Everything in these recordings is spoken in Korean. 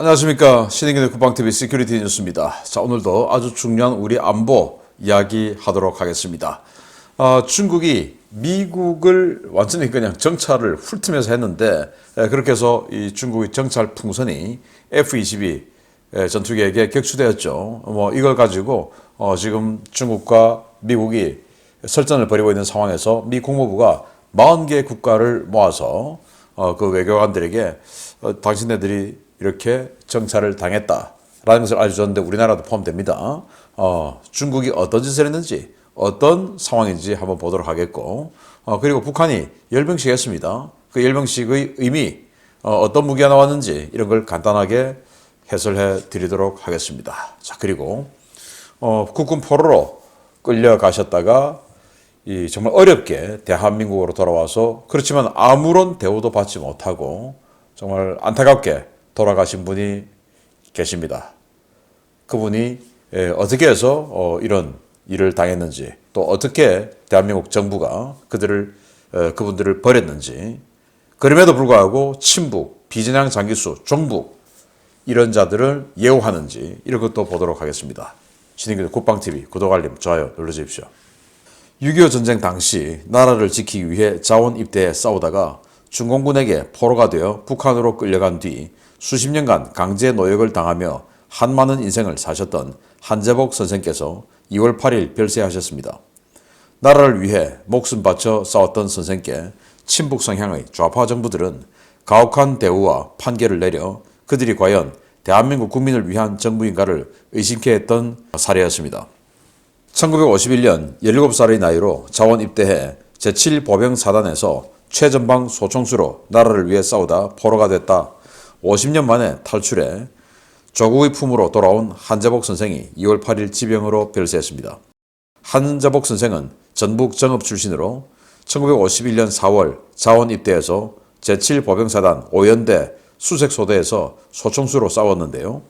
안녕하십니까. 신인균의 국방TV 시큐리티 뉴스입니다. 자, 오늘도 아주 중요한 우리 안보 이야기 하도록 하겠습니다. 중국이 미국을 완전히 그냥 정찰을 훑으면서 했는데, 그렇게 해서 이 중국의 정찰 풍선이 F-22 전투기에게 격추되었죠. 이걸 가지고 지금 중국과 미국이 설전을 벌이고 있는 상황에서 미 국무부가 40개 국가를 모아서 그 외교관들에게 당신네들이 이렇게 정찰을 당했다라는 것을 알려줬는데 우리나라도 포함됩니다. 중국이 어떤 짓을 했는지 어떤 상황인지 한번 보도록 하겠고, 그리고 북한이 열병식 했습니다. 그 열병식의 의미, 어떤 무기가 나왔는지 이런 걸 간단하게 해설해 드리도록 하겠습니다. 자, 그리고 국군 포로로 끌려가셨다가 정말 어렵게 대한민국으로 돌아와서 그렇지만 아무런 대우도 받지 못하고 정말 안타깝게 돌아가신 분이 계십니다. 그분이 어떻게 해서 이런 일을 당했는지, 또 어떻게 대한민국 정부가 그분들을 버렸는지, 그럼에도 불구하고 친북, 비진양 장기수, 종북 이런 자들을 예우하는지 이런 것도 보도록 하겠습니다. 신인균의 국방TV 구독, 알림, 좋아요 눌러주십시오. 6.25 전쟁 당시 나라를 지키기 위해 자원 입대에 싸우다가 중공군에게 포로가 되어 북한으로 끌려간 뒤 수십 년간 강제 노역을 당하며 한많은 인생을 사셨던 한재복 선생께서 2월 8일 별세하셨습니다. 나라를 위해 목숨 바쳐 싸웠던 선생께 친북 성향의 좌파 정부들은 가혹한 대우와 판결을 내려 그들이 과연 대한민국 국민을 위한 정부인가를 의심케 했던 사례였습니다. 1951년 17살의 나이로 자원 입대해 제7보병사단에서 최전방 소총수로 나라를 위해 싸우다 포로가 됐다 50년 만에 탈출해 조국의 품으로 돌아온 한재복 선생이 2월 8일 지병으로 별세했습니다. 한재복 선생은 전북 정읍 출신으로 1951년 4월 자원 입대해서 제7보병사단 5연대 수색소대에서 소총수로 싸웠는데요.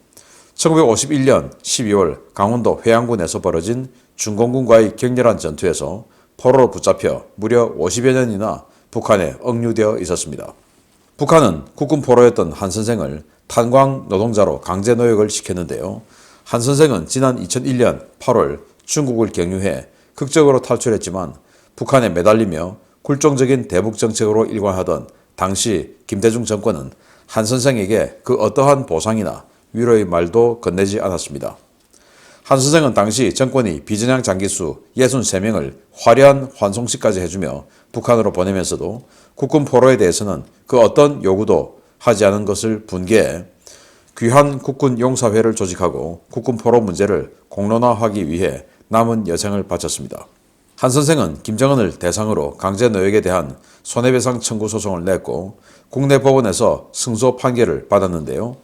1951년 12월 강원도 회양군에서 벌어진 중공군과의 격렬한 전투에서 포로로 붙잡혀 무려 50여 년이나 북한에 억류되어 있었습니다. 북한은 국군 포로였던 한 선생을 탄광 노동자로 강제 노역을 시켰는데요. 한 선생은 지난 2001년 8월 중국을 경유해 극적으로 탈출했지만 북한에 매달리며 굴종적인 대북 정책으로 일관하던 당시 김대중 정권은 한 선생에게 그 어떠한 보상이나 위로의 말도 건네지 않았습니다. 한 선생은 당시 정권이 비진양 장기수 63명을 화려한 환송식까지 해주며 북한으로 보내면서도 국군 포로에 대해서는 그 어떤 요구도 하지 않은 것을 분개해 귀한 국군 용사회를 조직하고 국군 포로 문제를 공론화하기 위해 남은 여생을 바쳤습니다. 한 선생은 김정은을 대상으로 강제 노역에 대한 손해배상 청구 소송을 냈고 국내 법원에서 승소 판결을 받았는데요.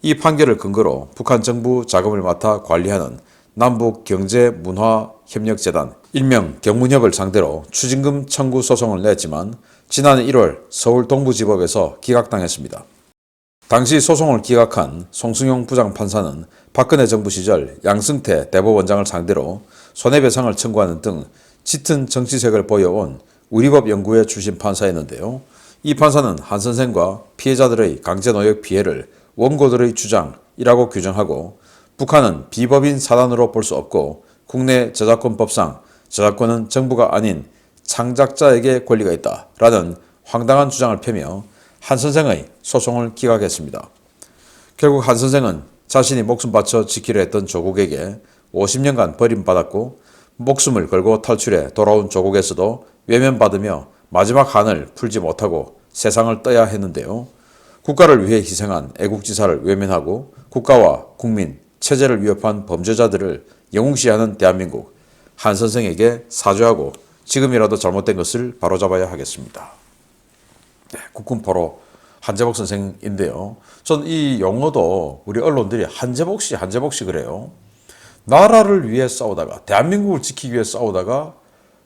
이 판결을 근거로 북한 정부 자금을 맡아 관리하는 남북경제문화협력재단 일명 경문협을 상대로 추징금 청구 소송을 냈지만 지난해 1월 서울 동부지법에서 기각당했습니다. 당시 소송을 기각한 송승용 부장판사는 박근혜 정부 시절 양승태 대법원장을 상대로 손해배상을 청구하는 등 짙은 정치색을 보여온 우리법 연구회 출신 판사였는데요. 이 판사는 한 선생과 피해자들의 강제노역 피해를 원고들의 주장이라고 규정하고 북한은 비법인 사단으로 볼 수 없고 국내 저작권법상 저작권은 정부가 아닌 창작자에게 권리가 있다라는 황당한 주장을 펴며 한 선생의 소송을 기각했습니다. 결국 한 선생은 자신이 목숨 바쳐 지키려 했던 조국에게 50년간 버림받았고 목숨을 걸고 탈출해 돌아온 조국에서도 외면받으며 마지막 한을 풀지 못하고 세상을 떠야 했는데요. 국가를 위해 희생한 애국지사를 외면하고 국가와 국민, 체제를 위협한 범죄자들을 영웅시하는 대한민국, 한 선생에게 사죄하고 지금이라도 잘못된 것을 바로잡아야 하겠습니다. 네, 국군 포로 한재복 선생인데요. 전 이 용어도 우리 언론들이 한재복 씨 그래요. 나라를 위해 싸우다가, 대한민국을 지키기 위해 싸우다가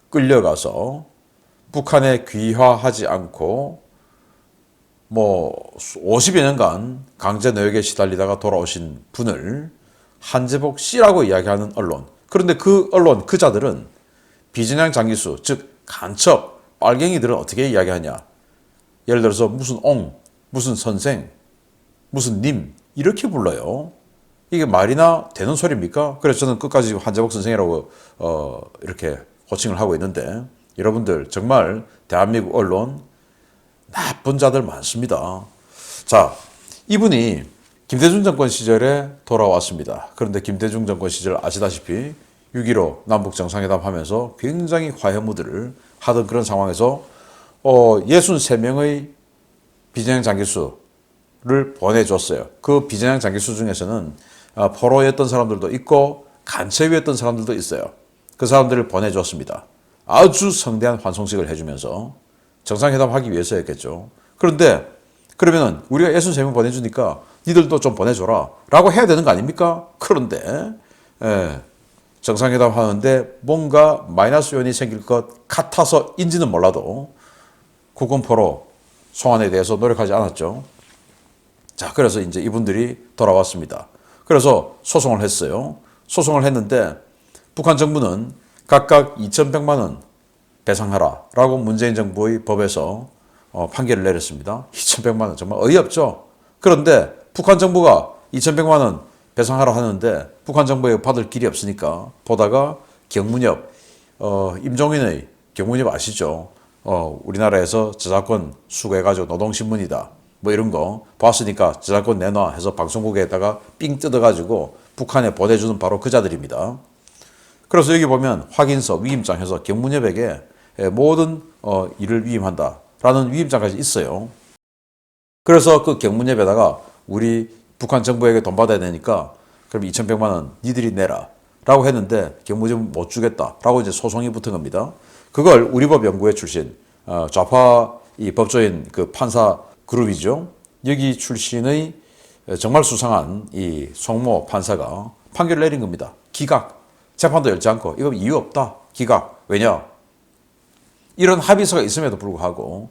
끌려가서 북한에 귀화하지 않고 50여 년간 강제 노역에 시달리다가 돌아오신 분을 한재복 씨라고 이야기하는 언론. 그런데 그 언론, 그 자들은 비진양 장기수, 즉 간첩, 빨갱이들은 어떻게 이야기하냐. 예를 들어서 무슨 옹, 무슨 선생, 무슨 님 이렇게 불러요. 이게 말이나 되는 소리입니까? 그래서 저는 끝까지 한재복 선생이라고 이렇게 호칭을 하고 있는데, 여러분들 정말 대한민국 언론 나쁜 자들 많습니다. 자, 이분이 김대중 정권 시절에 돌아왔습니다. 그런데 김대중 정권 시절 아시다시피 6.15 남북 정상회담 하면서 굉장히 화해무드를 하던 그런 상황에서 63명의 비전향 장기수를 보내줬어요. 그 비전향 장기수 중에서는 포로였던 사람들도 있고 간첩이었던 사람들도 있어요. 그 사람들을 보내줬습니다. 아주 성대한 환송식을 해주면서 정상회담 하기 위해서였겠죠. 그런데 그러면은 우리가 63명 보내주니까 니들도 좀 보내줘라 라고 해야 되는 거 아닙니까? 그런데 정상회담 하는데 뭔가 마이너스 요인이 생길 것 같아서인지는 몰라도 국군포로 송환에 대해서 노력하지 않았죠. 자, 그래서 이제 이분들이 돌아왔습니다. 그래서 소송을 했어요. 소송을 했는데 북한 정부는 각각 2,100만 원 배상하라라고 문재인 정부의 법에서 판결을 내렸습니다. 2,100만 원 정말 어이없죠. 그런데 북한 정부가 2,100만 원 배상하라 하는데 북한 정부에 받을 길이 없으니까 보다가 경문협, 임종인의 경문협 아시죠? 우리나라에서 저작권 수거해가지고 노동신문이다. 뭐 이런 거 봤으니까 저작권 내놔 해서 방송국에다가 삥 뜯어가지고 북한에 보내주는 바로 그 자들입니다. 그래서 여기 보면 확인서, 위임장 해서 경문협에게 모든 일을 위임한다라는 위임장까지 있어요. 그래서 그 경문협에다가 우리 북한 정부에게 돈 받아야 되니까 그럼 2,100만 원 니들이 내라 라고 했는데 경무집은 못 주겠다 라고 이제 소송이 붙은 겁니다. 그걸 우리법 연구회 출신 좌파 이 법조인 그 판사 그룹이죠. 여기 출신의 정말 수상한 이 송모 판사가 판결을 내린 겁니다. 기각. 재판도 열지 않고 이거 이유 없다. 기각. 왜냐? 이런 합의서가 있음에도 불구하고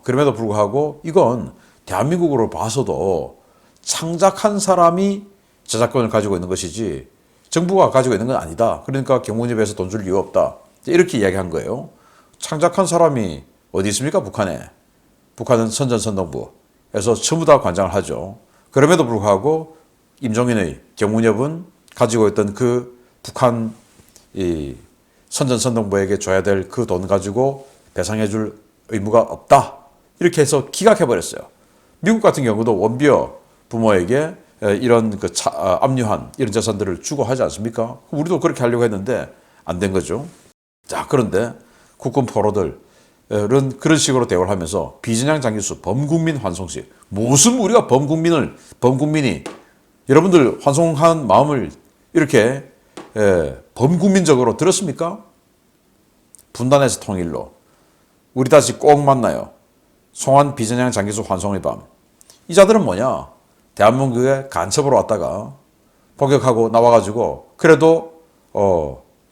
그럼에도 불구하고 이건 대한민국으로 봐서도 창작한 사람이 저작권을 가지고 있는 것이지 정부가 가지고 있는 건 아니다. 그러니까 경무집에서 돈 줄 이유 없다. 이렇게 이야기한 거예요. 창작한 사람이 어디 있습니까? 북한에. 북한은 선전선동부에서 전부 다 관장을 하죠. 그럼에도 불구하고 임종인의 경무협은 가지고 있던 그 북한 이 선전선동부에게 줘야 될 그 돈 가지고 배상해 줄 의무가 없다. 이렇게 해서 기각해버렸어요. 미국 같은 경우도 원비어 부모에게 이런 그 압류한 이런 재산들을 주고 하지 않습니까? 우리도 그렇게 하려고 했는데 안 된 거죠. 자, 그런데 국군 포로들은 그런 식으로 대우를 하면서 비전향 장기수 범국민 환송식. 무슨 우리가 범국민이 여러분들 환송한 마음을 이렇게 범국민적으로 들었습니까? 분단에서 통일로 우리 다시 꼭 만나요. 송환 비전향 장기수 환송의 밤. 이 자들은 뭐냐? 대한민국에 간첩으로 왔다가 복역하고 나와가지고 그래도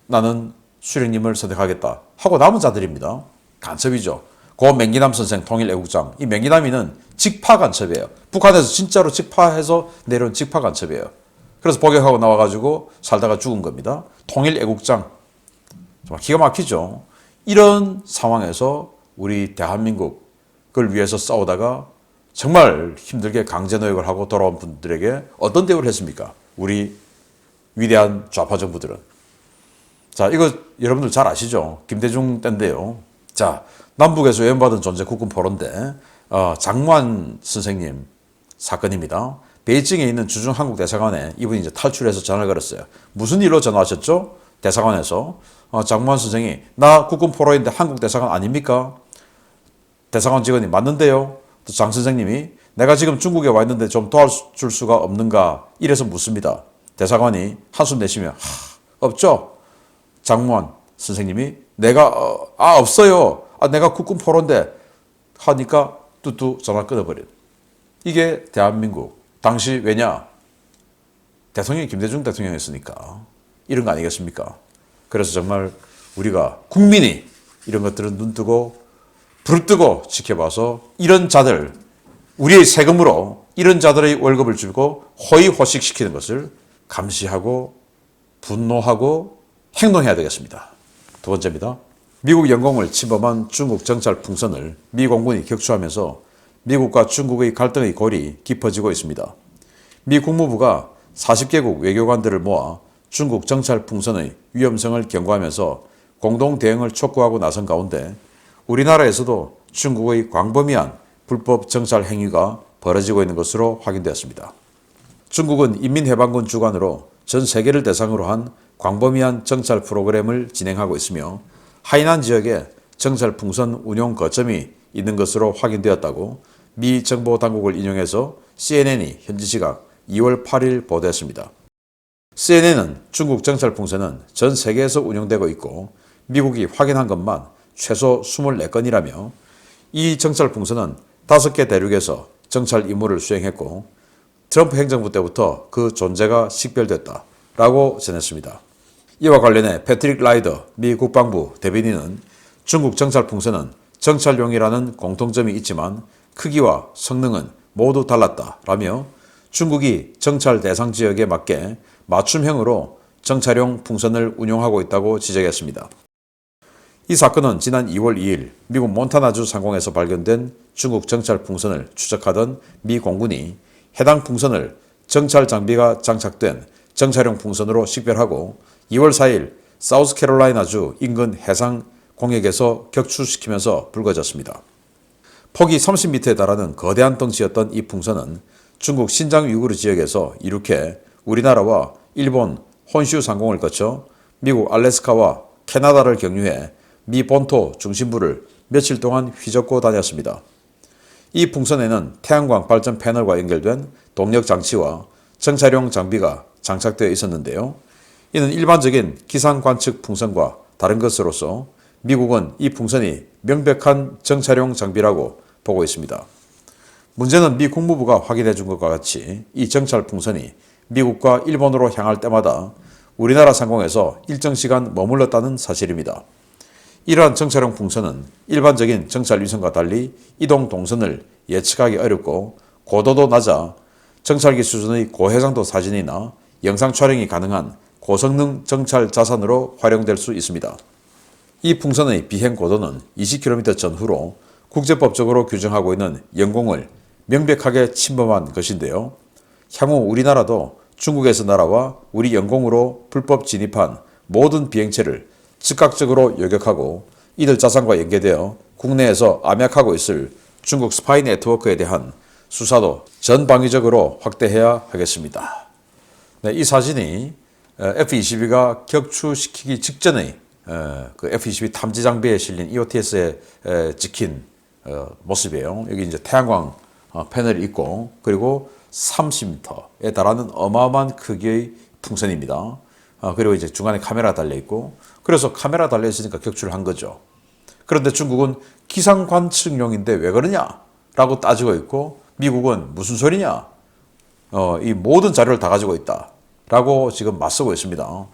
나는 수령님을 선택하겠다 하고 남은 자들입니다. 간첩이죠. 고 맹기남 선생 통일애국장. 이 맹기남이는 직파 간첩이에요. 북한에서 진짜로 직파해서 내려온 직파 간첩이에요. 그래서 복역하고 나와가지고 살다가 죽은 겁니다. 통일애국장. 정말 기가 막히죠. 이런 상황에서 우리 대한민국을 위해서 싸우다가 정말 힘들게 강제노역을 하고 돌아온 분들에게 어떤 대우를 했습니까? 우리 위대한 좌파 정부들은. 자, 이거 여러분들 잘 아시죠? 김대중 때인데요. 자, 남북에서 외면받은 존재 국군 포로인데 장무환 선생님 사건입니다. 베이징에 있는 주중 한국 대사관에 이분이 이제 탈출해서 전화를 걸었어요. 무슨 일로 전화하셨죠? 대사관에서 장무환 선생이 나 국군 포로인데 한국 대사관 아닙니까? 대사관 직원이 맞는데요. 또 장 선생님이 내가 지금 중국에 와 있는데 좀 도와줄 수가 없는가 이래서 묻습니다. 대사관이 한숨 내쉬며 없죠. 장무환 선생님이 내가 없어요. 내가 국군 포로인데 하니까 뚜뚜 전화 끊어버린. 이게 대한민국 당시 왜냐? 대통령이 김대중 대통령이었으니까 이런 거 아니겠습니까? 그래서 정말 우리가 국민이 이런 것들은 눈뜨고 부릅뜨고 지켜봐서 이런 자들 우리의 세금으로 이런 자들의 월급을 주고 호의호식시키는 것을 감시하고 분노하고 행동해야 되겠습니다. 두 번째입니다. 미국 영공을 침범한 중국 정찰 풍선을 미 공군이 격추하면서 미국과 중국의 갈등의 골이 깊어지고 있습니다. 미 국무부가 40개국 외교관들을 모아 중국 정찰 풍선의 위험성을 경고하면서 공동 대응을 촉구하고 나선 가운데 우리나라에서도 중국의 광범위한 불법 정찰 행위가 벌어지고 있는 것으로 확인되었습니다. 중국은 인민해방군 주관으로 전 세계를 대상으로 한 광범위한 정찰 프로그램을 진행하고 있으며 하이난 지역에 정찰 풍선 운용 거점이 있는 것으로 확인되었다고 미 정보 당국을 인용해서 CNN이 현지 시각 2월 8일 보도했습니다. CNN은 중국 정찰 풍선은 전 세계에서 운용되고 있고 미국이 확인한 것만 최소 24건이라며 이 정찰 풍선은 5개 대륙에서 정찰 임무를 수행했고 트럼프 행정부 때부터 그 존재가 식별됐다라고 전했습니다. 이와 관련해 패트릭 라이더 미 국방부 대변인은 중국 정찰 풍선은 정찰용이라는 공통점이 있지만 크기와 성능은 모두 달랐다라며 중국이 정찰 대상 지역에 맞게 맞춤형으로 정찰용 풍선을 운용하고 있다고 지적했습니다. 이 사건은 지난 2월 2일 미국 몬타나주 상공에서 발견된 중국 정찰 풍선을 추적하던 미 공군이 해당 풍선을 정찰 장비가 장착된 정찰용 풍선으로 식별하고 2월 4일 사우스캐롤라이나주 인근 해상 공역에서 격추시키면서 불거졌습니다. 폭이 30m에 달하는 거대한 덩치였던 이 풍선은 중국 신장 위구르 지역에서 이륙해 우리나라와 일본 혼슈 상공을 거쳐 미국 알래스카와 캐나다를 경유해 미 본토 중심부를 며칠 동안 휘젓고 다녔습니다. 이 풍선에는 태양광 발전 패널과 연결된 동력 장치와 정찰용 장비가 장착되어 있었는데요. 이는 일반적인 기상 관측 풍선과 다른 것으로서 미국은 이 풍선이 명백한 정찰용 장비라고 보고 있습니다. 문제는 미 국무부가 확인해 준 것과 같이 이 정찰 풍선이 미국과 일본으로 향할 때마다 우리나라 상공에서 일정 시간 머물렀다는 사실입니다. 이러한 정찰용 풍선은 일반적인 정찰 위성과 달리 이동 동선을 예측하기 어렵고 고도도 낮아 정찰기 수준의 고해상도 사진이나 영상 촬영이 가능한 고성능 정찰 자산으로 활용될 수 있습니다. 이 풍선의 비행 고도는 20km 전후로 국제법적으로 규정하고 있는 영공을 명백하게 침범한 것인데요. 향후 우리나라도 중국에서 날아와 우리 영공으로 불법 진입한 모든 비행체를 즉각적으로 요격하고 이들 자산과 연계되어 국내에서 암약하고 있을 중국 스파이 네트워크에 대한 수사도 전방위적으로 확대해야 하겠습니다. 네, 이 사진이 F-22가 격추시키기 직전의 그 F-22 탐지 장비에 실린 EOTS에 찍힌 모습이에요. 여기 이제 태양광 패널이 있고 그리고 30m에 달하는 어마어마한 크기의 풍선입니다. 그리고 이제 중간에 카메라 달려 있고 그래서 카메라 달려 있으니까 격추를 한 거죠. 그런데 중국은 기상 관측용인데 왜 그러냐? 라고 따지고 있고 미국은 무슨 소리냐? 이 모든 자료를 다 가지고 있다. 라고 지금 맞서고 있습니다.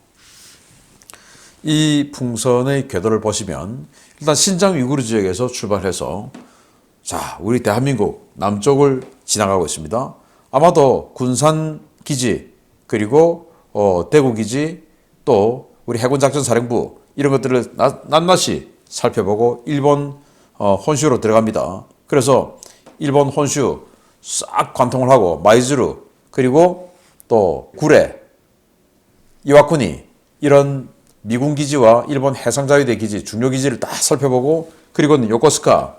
이 풍선의 궤도를 보시면 일단 신장 위구르 지역에서 출발해서 자, 우리 대한민국 남쪽을 지나가고 있습니다. 아마도 군산 기지 그리고 대구 기지 또 우리 해군작전사령부 이런 것들을 낱낱이 살펴보고 일본 혼슈로 들어갑니다. 그래서 일본 혼슈 싹 관통을 하고 마이즈루 그리고 또 구레, 이와쿠니 이런 미군 기지와 일본 해상자위대 기지, 중요 기지를 다 살펴보고 그리고는 요코스카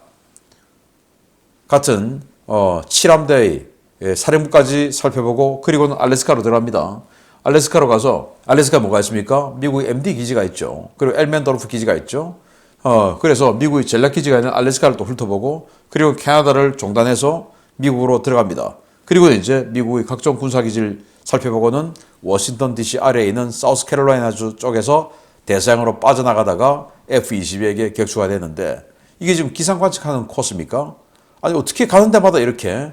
같은 7함대의 사령부까지 살펴보고 그리고는 알래스카로 들어갑니다. 알래스카로 가서 알래스카 뭐가 있습니까? 미국의 MD 기지가 있죠. 그리고 엘멘도르프 기지가 있죠. 그래서 미국의 전략 기지가 있는 알래스카를 또 훑어보고 그리고 캐나다를 종단해서 미국으로 들어갑니다. 그리고 이제 미국의 각종 군사 기지를 살펴보고는 워싱턴 DC 아래에 있는 사우스캐롤라이나주 쪽에서 대서양으로 빠져나가다가 F-22에게 격추가 되는데 이게 지금 기상 관측하는 코스입니까? 아니 어떻게 가는 데마다 이렇게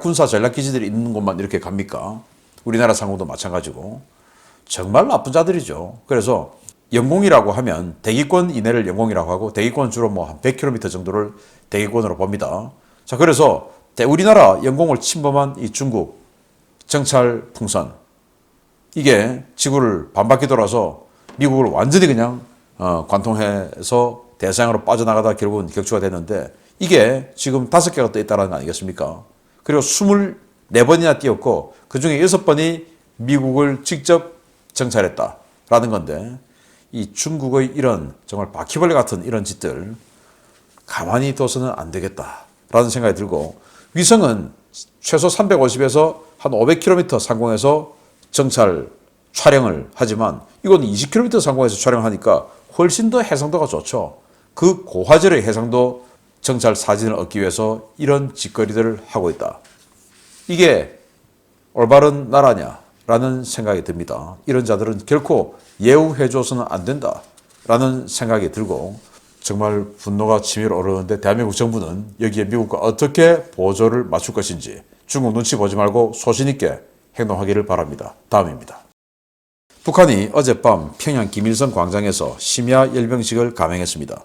군사 전략 기지들이 있는 곳만 이렇게 갑니까? 우리나라 상공도 마찬가지고 정말 나쁜 자들이죠. 그래서 영공이라고 하면 대기권 이내를 영공이라고 하고 대기권 주로 뭐 한 100km 정도를 대기권으로 봅니다. 자, 그래서 우리나라 영공을 침범한 이 중국 정찰 풍선 이게 지구를 반바퀴 돌아서 미국을 완전히 그냥 관통해서 대서양으로 빠져나가다 결국은 격추가 됐는데 이게 지금 5개가 떠 있다는 거 아니겠습니까? 그리고 4번이나 띄웠고 그중에 6번이 미국을 직접 정찰했다라는 건데 이 중국의 이런 정말 바퀴벌레 같은 이런 짓들 가만히 둬서는 안 되겠다라는 생각이 들고 위성은 최소 350에서 한 500km 상공에서 정찰 촬영을 하지만 이건 20km 상공에서 촬영하니까 훨씬 더 해상도가 좋죠. 그 고화질의 해상도 정찰 사진을 얻기 위해서 이런 짓거리들을 하고 있다. 이게 올바른 나라냐라는 생각이 듭니다. 이런 자들은 결코 예우해줘서는 안 된다라는 생각이 들고 정말 분노가 치밀어 오르는데 대한민국 정부는 여기에 미국과 어떻게 보조를 맞출 것인지 중국 눈치 보지 말고 소신 있게 행동하기를 바랍니다. 다음입니다. 북한이 어젯밤 평양 김일성 광장에서 심야 열병식을 감행했습니다.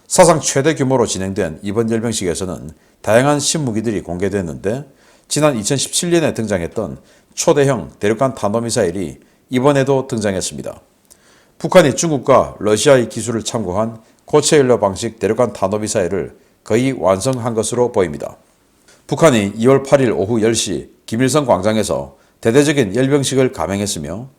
사상 최대 규모로 진행된 이번 열병식에서는 다양한 신무기들이 공개됐는데 지난 2017년에 등장했던 초대형 대륙간 탄도미사일이 이번에도 등장했습니다. 북한이 중국과 러시아의 기술을 참고한 고체연료 방식 대륙간 탄도미사일을 거의 완성한 것으로 보입니다. 북한이 2월 8일 오후 10시 김일성 광장에서 대대적인 열병식을 감행했으며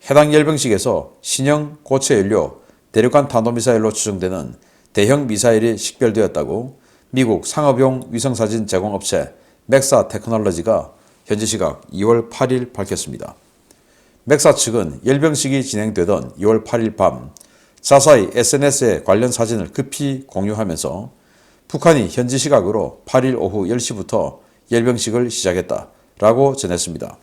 해당 열병식에서 신형 고체연료 대륙간 탄도미사일로 추정되는 대형 미사일이 식별되었다고 미국 상업용 위성사진 제공업체 맥사 테크놀로지가 현지 시각 2월 8일 밝혔습니다. 맥사 측은 열병식이 진행되던 2월 8일 밤 자사의 SNS에 관련 사진을 급히 공유하면서 북한이 현지 시각으로 8일 오후 10시부터 열병식을 시작했다라고 전했습니다.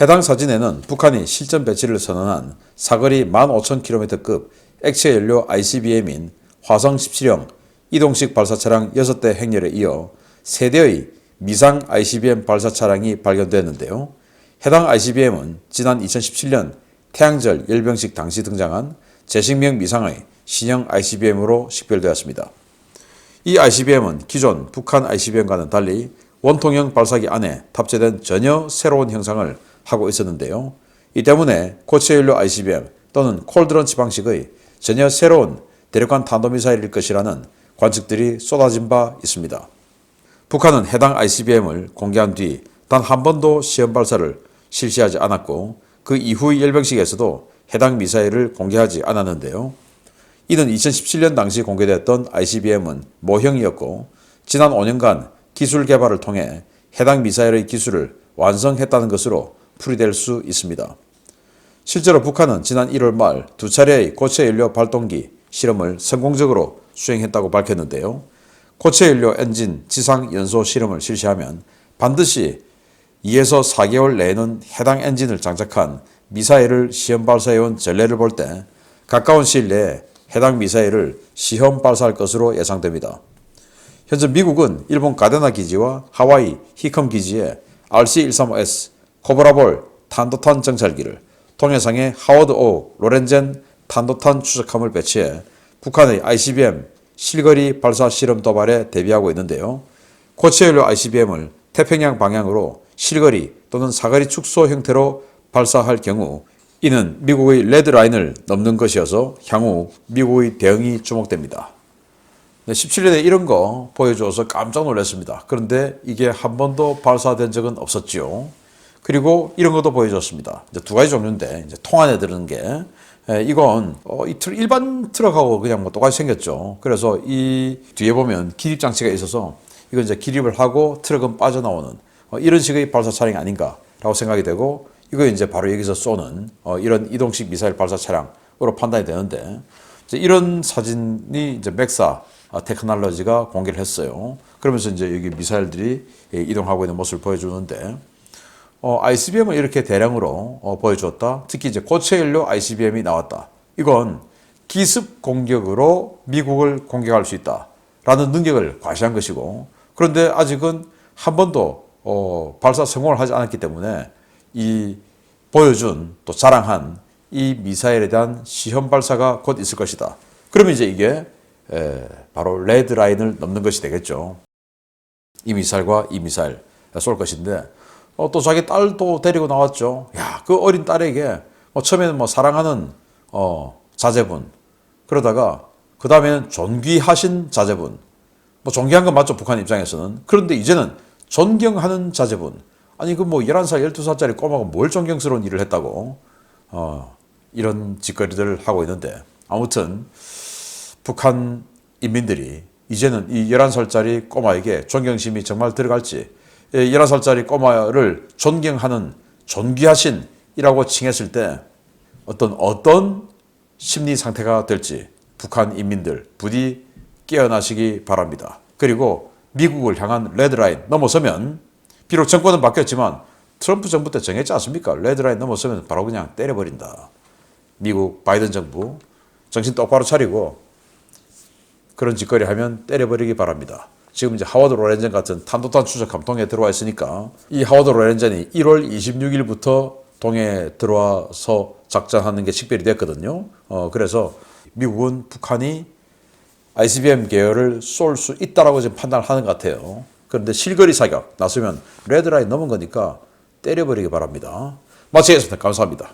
해당 사진에는 북한이 실전 배치를 선언한 사거리 15,000km급 액체연료 ICBM인 화성 17형 이동식 발사차량 6대 행렬에 이어 3대의 미상 ICBM 발사 차량이 발견됐는데요. 해당 ICBM은 지난 2017년 태양절 열병식 당시 등장한 제식명 미상의 신형 ICBM으로 식별되었습니다. 이 ICBM은 기존 북한 ICBM과는 달리 원통형 발사기 안에 탑재된 전혀 새로운 형상을 하고 있었는데요. 이 때문에 고체연료 ICBM 또는 콜드런치 방식의 전혀 새로운 대륙간 탄도미사일일 것이라는 관측들이 쏟아진 바 있습니다. 북한은 해당 ICBM을 공개한 뒤 단 한 번도 시험 발사를 실시하지 않았고 그 이후의 열병식에서도 해당 미사일을 공개하지 않았는데요. 이는 2017년 당시 공개됐던 ICBM은 모형이었고 지난 5년간 기술 개발을 통해 해당 미사일의 기술을 완성했다는 것으로 풀이될 수 있습니다. 실제로 북한은 지난 1월 말 2차례의 고체연료 발동기 실험을 성공적으로 수행했다고 밝혔는데요. 고체연료 엔진 지상 연소 실험을 실시하면 반드시 2에서 4개월 내에는 해당 엔진을 장착한 미사일을 시험 발사해온 전례를 볼 때 가까운 시일 내에 해당 미사일을 시험 발사할 것으로 예상됩니다. 현재 미국은 일본 가데나 기지와 하와이 히컴 기지에 RC-135S 코브라볼 탄도탄 정찰기를 동해상에 하워드 O 로렌젠 탄도탄 추적함을 배치해 북한의 ICBM 실거리 발사 실험 도발에 대비하고 있는데요. 고체연료 ICBM을 태평양 방향으로 실거리 또는 사거리 축소 형태로 발사할 경우 이는 미국의 레드라인을 넘는 것이어서 향후 미국의 대응이 주목됩니다. 17년에 이런 거 보여줘서 깜짝 놀랐습니다. 그런데 이게 한 번도 발사된 적은 없었죠. 그리고 이런 것도 보여줬습니다. 이제 두 가지 종류인데 이제 통 안에 들은 게 이건 일반 트럭하고 그냥 뭐 똑같이 생겼죠. 그래서 이 뒤에 보면 기립 장치가 있어서 이건 이제 기립을 하고 트럭은 빠져나오는 이런 식의 발사 차량이 아닌가라고 생각이 되고 이거 이제 바로 여기서 쏘는 이런 이동식 미사일 발사 차량으로 판단이 되는데 이제 이런 사진이 이제 맥사 테크놀로지가 공개를 했어요. 그러면서 이제 여기 미사일들이 이동하고 있는 모습을 보여주는데 ICBM을 이렇게 대량으로 보여주었다. 특히 이제 고체연료 ICBM이 나왔다. 이건 기습 공격으로 미국을 공격할 수 있다라는 능력을 과시한 것이고 그런데 아직은 한 번도 발사 성공을 하지 않았기 때문에 이 보여준 또 자랑한 이 미사일에 대한 시험 발사가 곧 있을 것이다. 그러면 이제 이게 바로 레드라인을 넘는 것이 되겠죠. 이 미사일과 이 미사일 쏠 것인데 또 자기 딸도 데리고 나왔죠. 야, 그 어린 딸에게 처음에는 뭐 사랑하는 자제분 그러다가 그 다음에는 존귀하신 자제분 뭐 존귀한 건 맞죠 북한 입장에서는. 그런데 이제는 존경하는 자제분 아니 그 뭐 11살, 12살짜리 꼬마가 뭘 존경스러운 일을 했다고 이런 짓거리들을 하고 있는데, 아무튼 북한 인민들이 이제는 이 11살짜리 꼬마에게 존경심이 정말 들어갈지, 11살짜리 꼬마를 존경하는 존귀하신이라고 칭했을 때 어떤 심리 상태가 될지 북한 인민들 부디 깨어나시기 바랍니다. 그리고 미국을 향한 레드라인 넘어서면, 비록 정권은 바뀌었지만 트럼프 정부 때 정했지 않습니까? 레드라인 넘어서면 바로 그냥 때려버린다. 미국 바이든 정부 정신 똑바로 차리고 그런 짓거리 하면 때려버리기 바랍니다. 지금 이제 하워드 로렌전 같은 탄도탄 추적함 동해에 들어와 있으니까, 이 하워드 로렌전이 1월 26일부터 동해에 들어와서 작전하는 게 식별이 됐거든요. 그래서 미국은 북한이 ICBM 계열을 쏠 수 있다라고 지금 판단을 하는 것 같아요. 그런데 실거리 사격 나서면 레드라인 넘은 거니까 때려버리기 바랍니다. 마치겠습니다. 감사합니다.